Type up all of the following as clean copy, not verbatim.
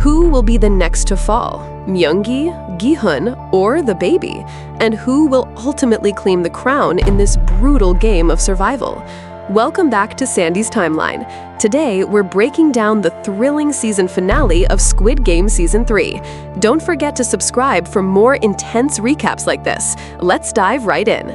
Who will be the next to fall? Myung-gi, Gi-hun, or the baby? And who will ultimately claim the crown in this brutal game of survival? Welcome back to Sandy's Timeline. Today, we're breaking down the thrilling season finale of Squid Game Season 3. Don't forget to subscribe for more intense recaps like this. Let's dive right in.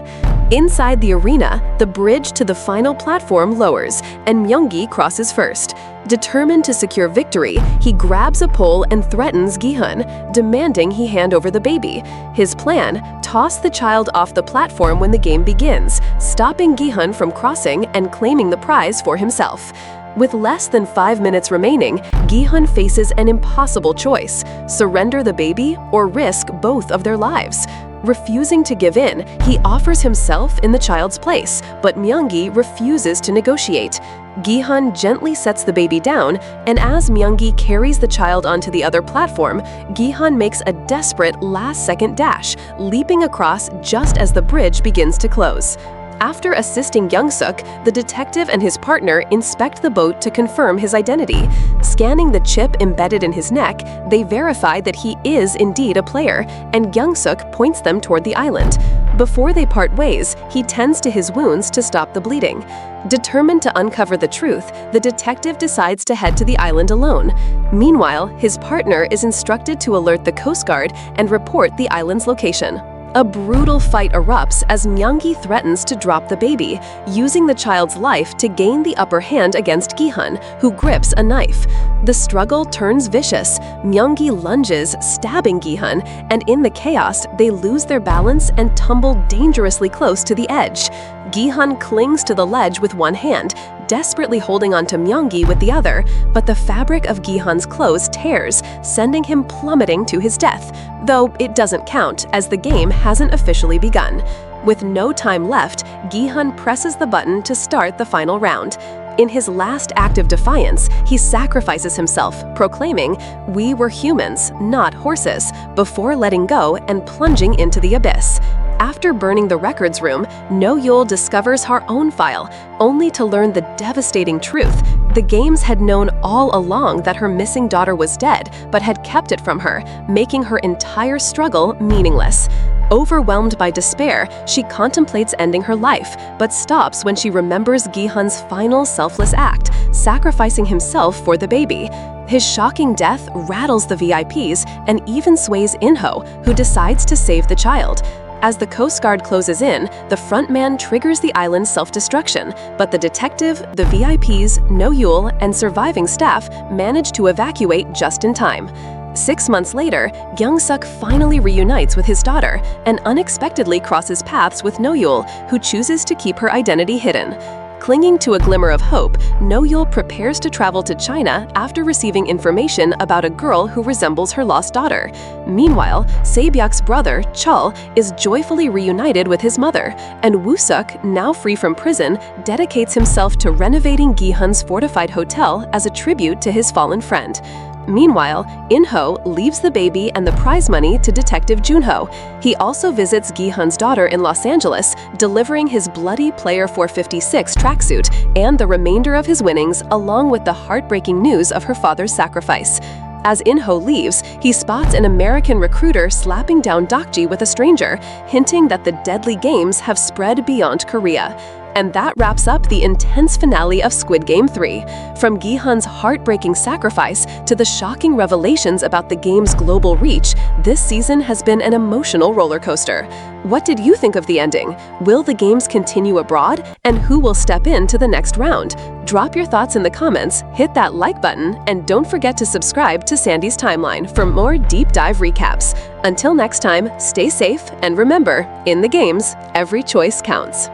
Inside the arena, the bridge to the final platform lowers, and Myung-gi crosses first. Determined to secure victory, he grabs a pole and threatens Gi-hun, demanding he hand over the baby. His plan: toss the child off the platform when the game begins, stopping Gi-hun from crossing and claiming the prize for himself. With less than 5 minutes remaining, Gi-hun faces an impossible choice: surrender the baby or risk both of their lives. Refusing to give in, he offers himself in the child's place, but Myung-gi refuses to negotiate. Gi-hun gently sets the baby down, and as Myung-gi carries the child onto the other platform, Gi-hun makes a desperate last-second dash, leaping across just as the bridge begins to close. After assisting Young-suk, the detective and his partner inspect the boat to confirm his identity. Scanning the chip embedded in his neck, they verify that he is indeed a player, and Young-suk points them toward the island. Before they part ways, he tends to his wounds to stop the bleeding. Determined to uncover the truth, the detective decides to head to the island alone. Meanwhile, his partner is instructed to alert the Coast Guard and report the island's location. A brutal fight erupts as Myung-gi threatens to drop the baby, using the child's life to gain the upper hand against Gi-hun, who grips a knife. The struggle turns vicious. Myung-gi lunges, stabbing Gi-hun, and in the chaos, they lose their balance and tumble dangerously close to the edge. Gi-hun clings to the ledge with one hand, desperately holding on to Myung-gi with the other, but the fabric of Gi-hun's clothes tears, sending him plummeting to his death, though it doesn't count as the game hasn't officially begun. With no time left, Gi-hun presses the button to start the final round. In his last act of defiance, he sacrifices himself, proclaiming, "We were humans, not horses," before letting go and plunging into the abyss. After burning the records room, No-yeol discovers her own file, only to learn the devastating truth. The games had known all along that her missing daughter was dead, but had kept it from her, making her entire struggle meaningless. Overwhelmed by despair, she contemplates ending her life, but stops when she remembers Gi-hun's final selfless act, sacrificing himself for the baby. His shocking death rattles the VIPs and even sways In-ho, who decides to save the child. As the Coast Guard closes in, the frontman triggers the island's self-destruction, but the detective, the VIPs, No-yeol, and surviving staff manage to evacuate just in time. 6 months later, Young-suk finally reunites with his daughter and unexpectedly crosses paths with No-yeol, who chooses to keep her identity hidden. Clinging to a glimmer of hope, No-yeol prepares to travel to China after receiving information about a girl who resembles her lost daughter. Meanwhile, Se-byuk's brother, Chul, is joyfully reunited with his mother, and Woo-suk, now free from prison, dedicates himself to renovating Gi-hun's fortified hotel as a tribute to his fallen friend. Meanwhile, In-ho leaves the baby and the prize money to Detective Junho. He also visits Gi-hun's daughter in Los Angeles, delivering his bloody Player 456 tracksuit and the remainder of his winnings, along with the heartbreaking news of her father's sacrifice. As In-ho leaves, he spots an American recruiter slapping down Dokji with a stranger, hinting that the deadly games have spread beyond Korea. And that wraps up the intense finale of Squid Game 3. From Gi-hun's heartbreaking sacrifice to the shocking revelations about the game's global reach, this season has been an emotional roller coaster. What did you think of the ending? Will the games continue abroad? And who will step into the next round? Drop your thoughts in the comments, hit that like button, and don't forget to subscribe to Sandy's Timeline for more deep dive recaps. Until next time, stay safe, and remember, in the games, every choice counts.